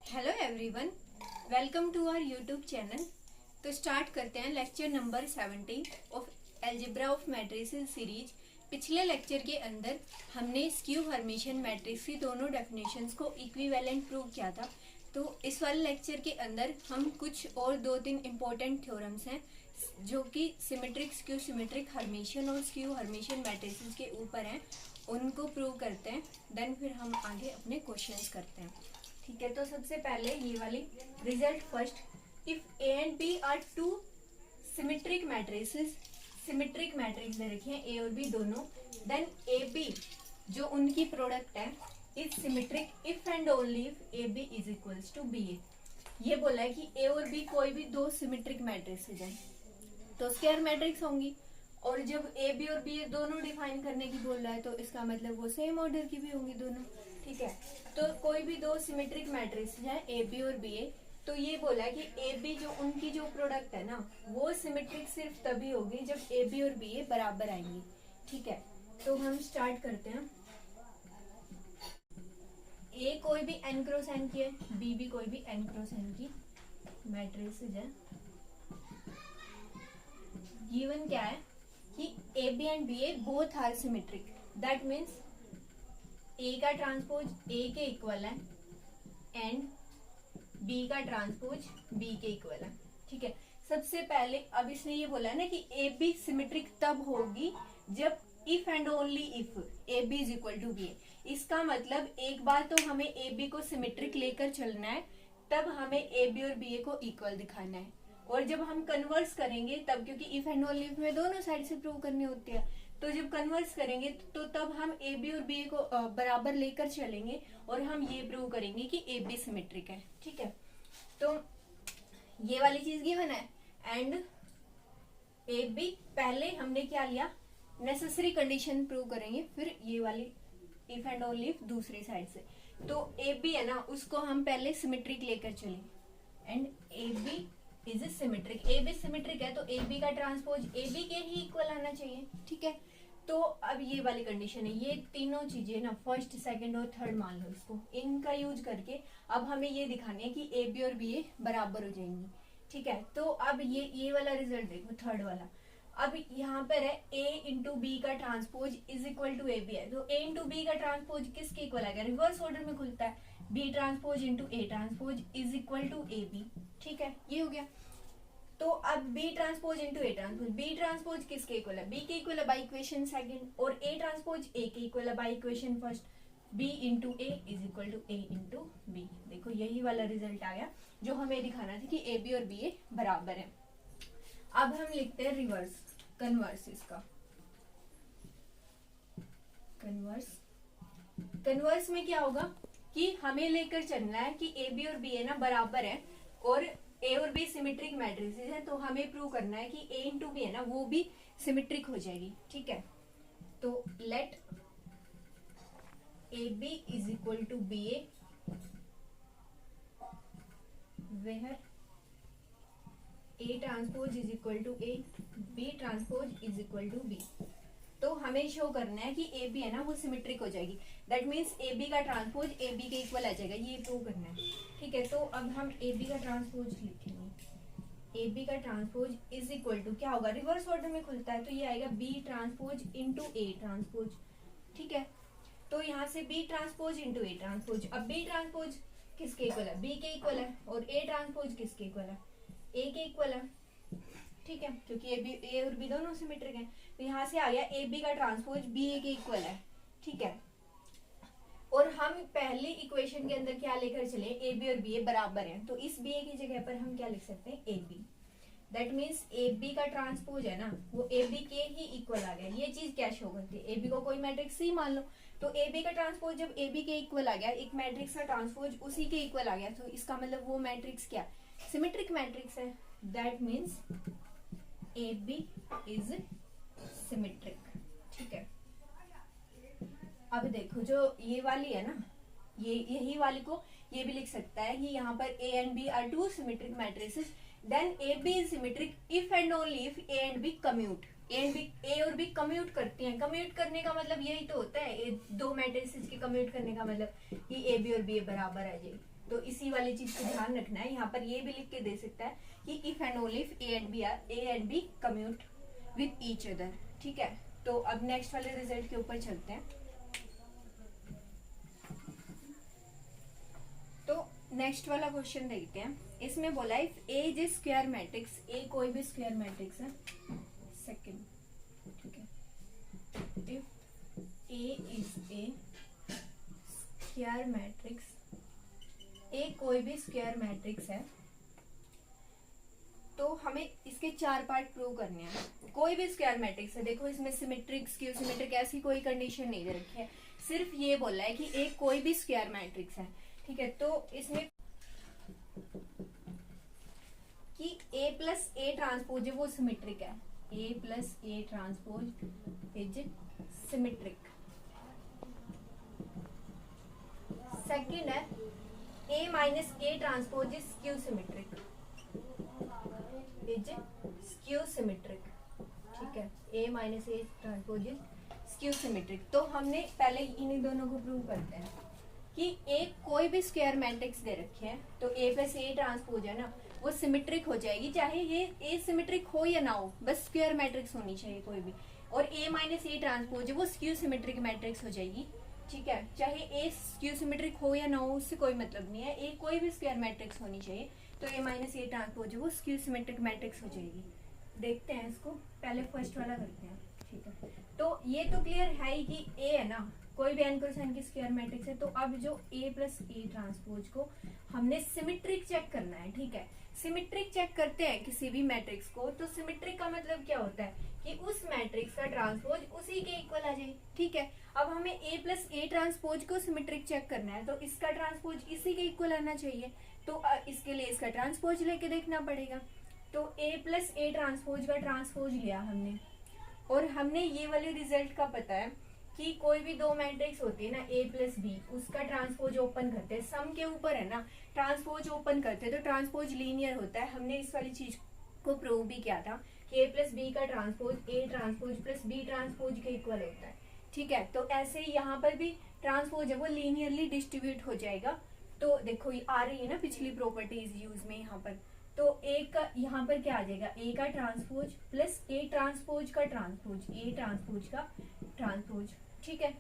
Hello everyone, welcome to our YouTube channel. तो start करते हैं lecture number 17 of algebra of matrices series. पिछले lecture के अंदर हमने स्क्यू हर्मिशियन मैट्रिक्स की दोनों डेफिनेशंस को इक्विवेलेंट प्रूव किया था। तो इस वाले लेक्चर के अंदर हम कुछ और दो तीन इम्पोर्टेंट थ्योरम्स हैं जो कि सिमेट्रिक, स्क्यू सिमेट्रिक हर्मिशियन और स्क्यू हर्मिशियन मैट्रिसेस के ऊपर हैं, उनको प्रूव करते हैं। देन फिर हम आगे अपने क्वेश्चंस करते हैं। ठीक है, तो सबसे पहले ये वाली result first, if A and B are two symmetric matrices, symmetric matrix दे रखे हैं ए और बी दोनों, देन ए बी जो उनकी प्रोडक्ट है is symmetric if and only if A B is equals to B A. ये बोला है कि ए और बी कोई भी दो सिमेट्रिक मैट्रिसेस हैं तो स्क्वायर मैट्रिक्स होंगी, और जब ए बी और बी दोनों डिफाइन करने की बोल रहा है तो इसका मतलब वो सेम ऑर्डर की भी होंगी दोनों। ठीक है, तो कोई भी दो सिमेट्रिक मैट्रिक्स हैं ए बी और बी ए, तो ये बोला है कि ए बी जो उनकी जो प्रोडक्ट है ना वो सिमेट्रिक सिर्फ तभी होगी जब ए बी और बी ए बराबर आएंगी। ठीक है, तो हम स्टार्ट करते हैं। ए कोई भी n क्रॉस n की है, बी भी कोई भी n क्रॉस n की मैट्रिसेस है। गिवन क्या है कि A B and B A both are symmetric, that means A का ट्रांसपोज ए के इक्वल है एंड बी का ट्रांसपोज बी के इक्वल है। ठीक है, सबसे पहले अब इसने ये बोला है ना कि ए बी सिमेट्रिक तब होगी जब if and only if A B is equal to B A. इसका मतलब एक बार तो हमें ए बी को सिमेट्रिक लेकर चलना है, तब हमें ए बी और बी ए को इक्वल दिखाना है, और जब हम कन्वर्स करेंगे तब, क्योंकि इफ एंड ओनली इफ में दोनों साइड से प्रूव करनी होती है, तो जब कन्वर्स करेंगे तो तब हम ए बी और बी ए को बराबर लेकर चलेंगे और हम ये प्रूव करेंगे कि ए बी सिमेट्रिक है। ठीक है, तो ये वाली चीज गिवन है एंड ए बी, पहले हमने क्या लिया, नेसेसरी कंडीशन प्रूव करेंगे, फिर ये वाली इफ एंड ओनली इफ दूसरी साइड से। तो ए बी है ना, उसको हम पहले सिमेट्रिक लेकर चलेंगे and A B is symmetric. A B symmetric है तो ए बी का ट्रांसपोज ए बी के ही इक्वल आना चाहिए। ठीक है, तो अब ये वाली कंडीशन है, ये तीनों चीजें ना फर्स्ट, सेकंड और थर्ड मान लो इसको, इनका यूज करके अब हमें ये दिखाना है कि ए बी और बी ए बराबर हो जाएंगी। ठीक है, तो अब ये वाला रिजल्ट देखो, थर्ड वाला। अब यहाँ पर है ए इंटू बी का transpose is equal to A B है, तो ए इंटू बी का ट्रांसपोज किसके इक्वल आएगा, रिवर्स ऑर्डर में खुलता है, B transpose into A transpose is equal to A B. ठीक है, ये हो गया। तो अब B transpose into A transpose, B transpose किसके इक्वल है, बी के इक्वल है बाई इक्वेशन सेकंड, और ए ट्रांसपोज ए के इक्वल है by equation first, B into A is equal to A into B. देखो यही वाला रिजल्ट आ गया जो हमें दिखाना था कि ए बी और बी ए बराबर है। अब हम लिखते हैं रिवर्स, कन्वर्स इसका। कन्वर्स में क्या होगा कि हमें लेकर चलना है कि ए बी और बी ए ना बराबर है और ए और बी सिमेट्रिक मैट्रिसेस है, तो हमें प्रूव करना है कि ए इंटू बी है ना वो भी सिमेट्रिक हो जाएगी। ठीक है, तो let A B is equal to B A where A transpose is equal to A, B transpose is equal to B. तो हमें शो करना है कि ए बी है ना वो सिमेट्रिक हो जाएगी, दैट मीन्स ए बी का ट्रांसपोज ए बी के इक्वल आ जाएगा, ये प्रूव करना है। ठीक है, तो अब हम ए बी का ट्रांसपोज लिखेंगे, ए बी का ट्रांसपोज इज इक्वल टू क्या होगा, रिवर्स ऑर्डर में खुलता है तो ये आएगा B transpose into A transpose. ठीक है, तो यहाँ से B transpose into A transpose, अब बी ट्रांसपोज किसके इक्वल है, बी के इक्वल है, और ए ट्रांसपोज किसके इक्वल है, ए के इक्वल है। ठीक है, क्योंकि ए और बी दोनों सिमेट्रिक हैं, तो यहाँ से आ गया ए बी का ट्रांसपोज बी ए के इक्वल है। ठीक है, और हम पहली इक्वेशन के अंदर क्या लेकर चले, ए बी और बी ए बराबर हैं, तो इस बी ए की जगह पर हम क्या लिख सकते हैं, A B. That means A B का ट्रांसपोज है ना वो ए बी के ही इक्वल आ गया। ये चीज क्या शो करती है, ए बी को कोई मैट्रिक्स सी मान लो, तो ए बी का ट्रांसपोज जब ए बी के इक्वल आ गया, एक मैट्रिक्स का ट्रांसपोज उसी के इक्वल आ गया, तो इसका मतलब वो मैट्रिक्स क्या, सिमेट्रिक मैट्रिक्स है। That means A B is symmetric. ठीक है, अब देखो जो ये वाली है ना, यही वाली को ये भी लिख सकता है कि यहाँ पर A and B are two symmetric matrices, then A B is symmetric if and only if A and B commute. A और बी कम्यूट करती हैं, कम्यूट करने का मतलब यही तो होता है, दो मैट्रिसेस के कम्यूट करने का मतलब कि ए बी और बी बराबर आ जाए। तो इसी वाली चीज को ध्यान रखना है। यहाँ पर ये भी लिख के दे सकता है कि if and only if A and B commute with each other. ठीक है, तो अब नेक्स्ट वाले रिजल्ट के ऊपर चलते हैं। तो नेक्स्ट वाला क्वेश्चन देखते हैं। इसमें बोला if A is a square matrix, A कोई भी स्क्वायर मैट्रिक्स है, सेकंड, ठीक है, if A is a square matrix, A कोई भी स्क्वायर मैट्रिक्स है, तो हमें इसके 4 पार्ट प्रूव करने हैं। कोई भी स्क्वायर मैट्रिक्स है, देखो इसमें सिमेट्रिक, स्क्यू सिमेट्रिक ऐसी कोई कंडीशन नहीं दे रखी है, सिर्फ ये बोला है कि ए कोई भी स्क्वायर मैट्रिक्स है। ठीक है, तो इसमें कि ए प्लस ए ट्रांसपोज है वो सिमेट्रिक है, A plus A transpose is symmetric. Second है A minus A transpose is skew symmetric, is skew symmetric. ठीक है, A minus A transpose is skew symmetric. तो हमने पहले इन्हीं दोनों को प्रूव करते हैं कि ए कोई भी स्क्वायर मैट्रिक्स दे रखे हैं, तो ए प्लस ए ट्रांसपोज है ना, वो सिमेट्रिक हो जाएगी, चाहे ये ए सिमेट्रिक हो या ना हो, बस स्क्वायर मैट्रिक्स होनी चाहिए कोई भी। और ए माइनस ए ट्रांसपोज है वो स्क्यू सिमेट्रिक मैट्रिक्स हो जाएगी। ठीक है, चाहे ए स्क्यू सिमेट्रिक हो या ना हो उससे कोई मतलब नहीं है, ए कोई भी स्क्वायर मैट्रिक्स होनी चाहिए, तो ए माइनस ए ट्रांसपोज है वो स्क्यू सिमेट्रिक मैट्रिक्स हो जाएगी। देखते हैं इसको, पहले फर्स्ट वाला करते हैं। ठीक है, तो ये तो क्लियर है ही कि ए है ना, कोई भी n क्रॉस n की स्क्वायर मैट्रिक्स है। तो अब जो ए प्लस ए ट्रांसपोज को हमने सिमेट्रिक चेक करना है। ठीक है, सिमेट्रिक चेक करते हैं किसी भी मैट्रिक्स को, तो सिमेट्रिक का मतलब क्या होता है कि उस मैट्रिक्स का ट्रांसपोज उसी के इक्वल आ जाए। ठीक है, अब हमें ए प्लस ए ट्रांसपोज को सिमेट्रिक चेक करना है, तो इसका ट्रांसपोज इसी के इक्वल आना चाहिए, तो इसके लिए इसका ट्रांसपोज लेके देखना पड़ेगा। तो ए प्लस ए ट्रांसपोज का ट्रांसपोज लिया हमने, और हमने ये वाले रिजल्ट का पता है कि कोई भी दो मैट्रिक्स होती है ना ए प्लस बी, उसका ट्रांसपोज ओपन करते हैं, सम के ऊपर है ना ट्रांसपोज ओपन करते हैं, तो ट्रांसपोज लीनियर होता है। हमने इस वाली चीज को प्रूव भी किया था कि ए प्लस बी का transpose A transpose plus B transpose के इक्वल होता है। ठीक है, तो ऐसे ही यहाँ पर भी ट्रांसपोज है वो लीनियरली डिस्ट्रीब्यूट हो जाएगा। तो देखो ये आ रही है ना पिछली प्रॉपर्टीज यूज में यहाँ पर, तो ए का यहाँ पर क्या आ जाएगा, ए का ट्रांसपोज प्लस ए ट्रांसपोज का ट्रांसपोज, ए ट्रांसपोज का ट्रांसपोज। ठीक है,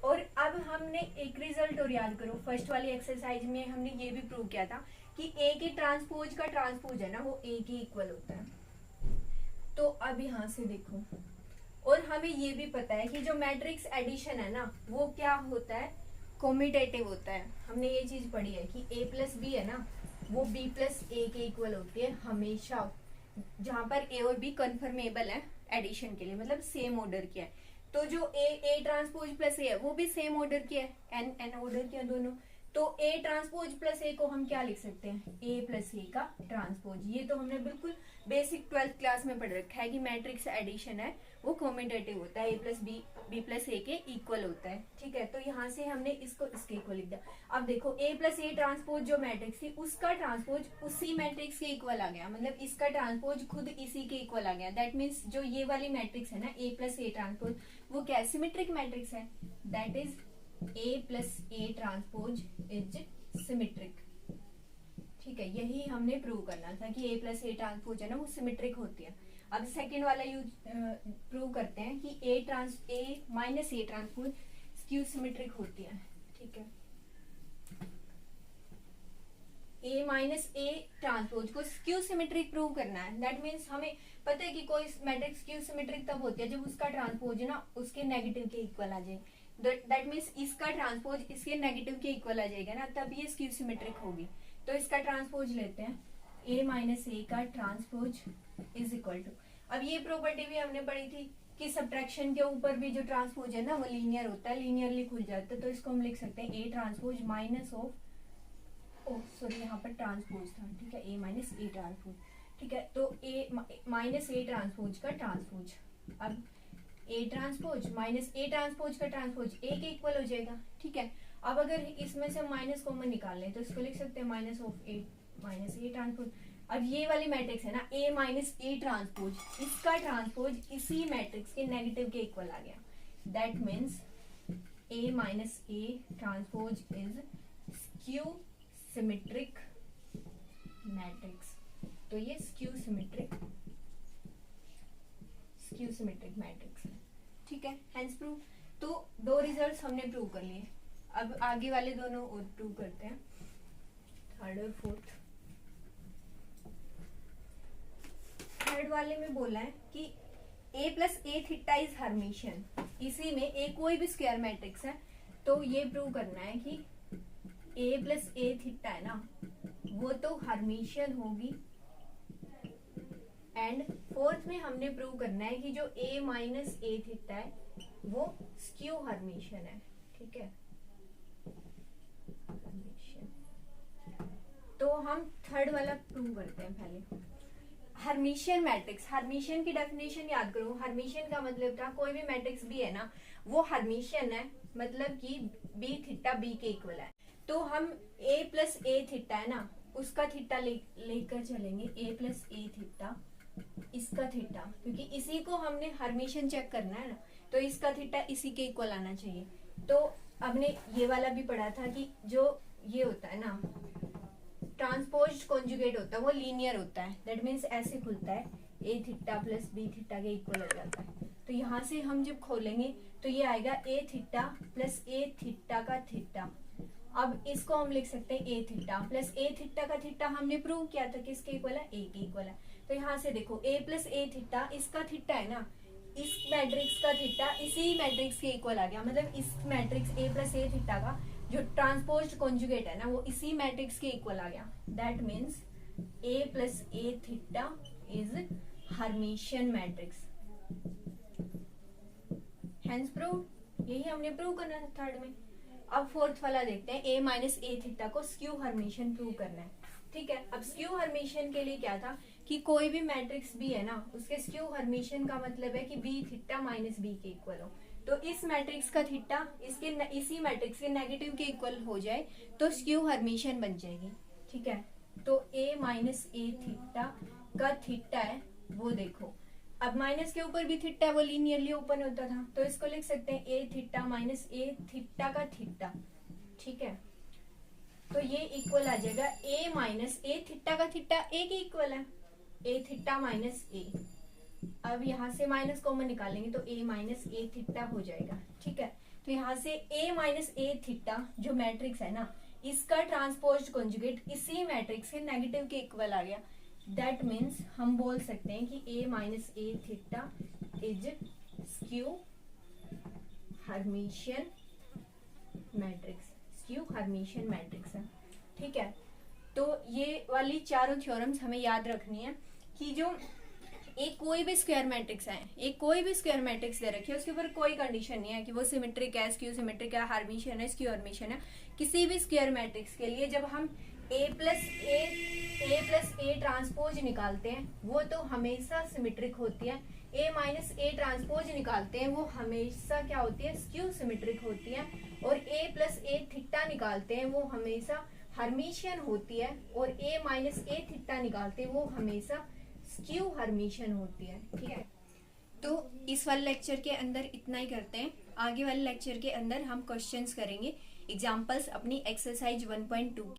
और अब हमने एक रिजल्ट और याद करो, फर्स्ट वाली एक्सरसाइज में हमने ये भी प्रूव किया था कि ए के ट्रांसपोज का ट्रांसपोज है ना वो ए के इक्वल होता है। तो अब यहाँ से देखो, और हमें ये भी पता है कि जो मैट्रिक्स एडिशन है ना वो क्या होता है, कॉम्यूटेटिव होता है। हमने ये चीज पढ़ी है कि ए प्लस बी है ना वो बी प्लस ए के इक्वल होती है हमेशा, जहां पर ए और बी कन्फर्मेबल है एडिशन के लिए, मतलब सेम ऑर्डर की है। तो जो ए ट्रांसपोज प्लस ए है वो भी सेम ऑर्डर की है, एन ऑर्डर की है दोनों। तो ए ट्रांसपोज प्लस ए को हम क्या लिख सकते हैं, ए प्लस ए का ट्रांसपोज। ये तो हमने बिल्कुल बेसिक 12th क्लास में पढ़ रखा है कि मैट्रिक्स एडिशन है वो कॉम्यूटेटिव होता है, ए प्लस बी प्लस ए के इक्वल होता है। ठीक है, तो यहाँ से हमने इसको इसके इक्वल लिख दिया। अब देखो ए प्लस ए ट्रांसपोज जो मैट्रिक्स थी उसका ट्रांसपोज उसी मैट्रिक्स के इक्वल आ गया, मतलब इसका ट्रांसपोज खुद इसी के इक्वल आ गया। दैट मीन्स जो ये वाली मैट्रिक्स है ना ए प्लस ए ट्रांसपोज वो क्या सिमेट्रिक मैट्रिक्स है, that is a plus A transpose is symmetric. ठीक है, यही हमने प्रूव करना था कि ए प्लस ए ट्रांसपोज है ना वो सिमेट्रिक होती है। अब सेकंड वाला यूज प्रूव करते हैं कि A minus A transpose skew symmetric होती है। ठीक है, ए माइनस ए ट्रांसपोज को स्क्यू सिमेट्रिक प्रूव करना है। दैट मीन्स हमें पता है कि कोई मैट्रिक्स स्क्यू सिमेट्रिक तब होती है जब उसका ट्रांसपोज है ना उसके नेगेटिव के इक्वल आ जाए। दैट मीन्स इसका ट्रांसपोज इसके नेगेटिव के इक्वल आ जाएगा ना, तब ये स्क्यू सिमेट्रिक होगी। तो इसका ट्रांसपोज लेते हैं, ए माइनस ए का ट्रांसपोज इज इक्वल टू, अब ये प्रॉपर्टी भी हमने पढ़ी थी कि सब्ट्रैक्शन के ऊपर भी जो ट्रांसपोज है ना वो लीनियर होता है, लीनियरली खुल जाता है। तो इसको हम लिख सकते हैं A transpose minus of, sorry यहाँ पर ट्रांसपोज था। ठीक है, ए माइनस ए ट्रांसपोज। ठीक है, तो ए माइनस ए ट्रांसपोज का ट्रांसपोज, अब A transpose minus A transpose का ट्रांसपोज ए के इक्वल हो जाएगा। ठीक है, अब अगर इसमें से माइनस कॉमन निकाल लें तो इसको लिख सकते हैं minus of A minus A transpose. अब ये वाली मैट्रिक्स है ना ए माइनस ए ट्रांसपोज, इसका ट्रांसपोज इसी मैट्रिक्स के नेगेटिव के इक्वल आ गया। That means A minus A transpose is skew symmetric matrix. तो ये स्क्यू सिमेट्रिक मैट्रिक्स है, ठीक है। Hence prove. तो 2 रिजल्ट्स हमने प्रूव कर लिए, अब आगे वाले दोनों और प्रूव करते हैं, थर्ड और फोर्थ। थर्ड वाले में बोला है कि a plus A theta is Hermitian. इसी में a कोई भी स्क्वायर मैट्रिक्स है, तो ये प्रूव करना है कि a प्लस ए थीटा है ना, वो तो हर्मिशियन होगी। एंड फोर्थ में हमने प्रूव करना है कि जो a माइनस ए थीटा है वो स्क्यू हर्मिशियन है, ठीक है। तो हम थर्ड वाला प्रूव करते हैं पहले। हर्मिशियन मैट्रिक्स, हर्मिशियन की डेफिनेशन याद करो। हर्मिशियन का मतलब था कोई भी मैट्रिक्स भी है ना वो हर्मिशियन है, मतलब कि बी थीटा बी के इक्वल है। तो हम a प्लस ए थीटा है ना, उसका थीटा लेकर चलेंगे, a प्लस ए थीटा, इसका थीटा, क्योंकि इसी को हमने हर्मिशियन चेक करना है ना, तो इसका थीटा इसी के इक्वल आना चाहिए। तो हमने ये वाला भी पढ़ा था कि जो ये होता है ना ट्रांसपोज्ड कॉन्जुगेट होता है वो लीनियर होता है, दैट मीन्स ऐसे खुलता है, ए थीटा प्लस बी थीटा के इक्वल आ जाता है। तो यहाँ से हम जब खोलेंगे तो ये आएगा ए थीटा प्लस ए थीटा का थीटा। अब इसको हम लिख सकते हैं ए थीटा प्लस ए थीटा का थीटा, हमने प्रूव किया था किसके इक्वल है, ए के इक्वल है। तो यहाँ से देखो ए प्लस ए थीटा, इसका थीटा है ना, इस मैट्रिक्स का थीटा इसी मैट्रिक्स के इक्वल आ गया, मतलब इस matrix A plus A theta का जो ट्रांसपोज्ड कॉन्जुगेट है ना वो इसी मैट्रिक्स के इक्वल आ गया। That means A plus A theta is Hermitian matrix. Hence prove, यही हमने प्रूव करना था थर्ड में। अब फोर्थ वाला देखते हैं, a माइनस ए थीटा को स्क्यू हर्मिशियन प्रूव करना है, ठीक है। अब स्क्यू हर्मिशियन के लिए क्या था कि कोई भी मैट्रिक्स भी है ना उसके स्क्यू हर्मिशियन का मतलब है कि बी थीटा माइनस बी के इक्वल हो। तो इस मैट्रिक्स का थीटा इसी मैट्रिक्स के नेगेटिव के इक्वल हो जाए तो स्क्यू हर्मिशियन बन जाएगी, ठीक है। तो a माइनस ए थीटा का थीटा है वो देखो, अब माइनस के ऊपर भी थीटा है वो लीनियरली ओपन होता था, तो इसको लिख सकते हैं ए थीटा माइनस ए थीटा का थीटा, ठीक है। तो ये इक्वल आ जाएगा a माइनस ए थीटा का थीटा a के इक्वल है, ए थीटा माइनस ए। अब यहाँ से माइनस कॉमन निकालेंगे तो a माइनस ए थीटा हो जाएगा, ठीक है। तो यहाँ से a माइनस ए थीटा जो मैट्रिक्स है ना इसका ट्रांसपोज्ड कॉन्जुगेट इसी मैट्रिक्स के नेगेटिव के इक्वल आ गया। दैट मीन्स हम बोल सकते हैं कि a minus A theta is skew Hermitian matrix, skew Hermitian matrix है, ठीक है। तो ये वाली चारों थ्योरम्स हमें याद रखनी है कि जो एक कोई भी स्क्वायर मैट्रिक्स है, एक कोई भी स्क्वायर मैट्रिक्स दे रखी है उसके ऊपर कोई कंडीशन नहीं है कि वो सिमेट्रिक है, स्क्यू सिमेट्रिक है, हर्मिशियन है, स्क्यू हर्मिशियन है। किसी भी स्क्वायर मैट्रिक्स के लिए जब हम ए प्लस ए ट्रांसपोज निकालते हैं वो तो हमेशा सिमेट्रिक होती है, ए माइनस ए ट्रांसपोज निकालते हैं वो हमेशा क्या होती है, स्क्यू सिमेट्रिक होती है, और ए प्लस ए थीटा निकालते हैं वो हमेशा हर्मिशियन होती है, और ए माइनस ए थीटा निकालते हैं वो हमेशा स्क्यू हर्मिशियन होती है, ठीक है। तो इस वाले लेक्चर के अंदर इतना ही करते हैं, आगे वाले लेक्चर के अंदर हम क्वेश्चंस करेंगे, एग्जांपल्स अपनी एक्सरसाइज 1.2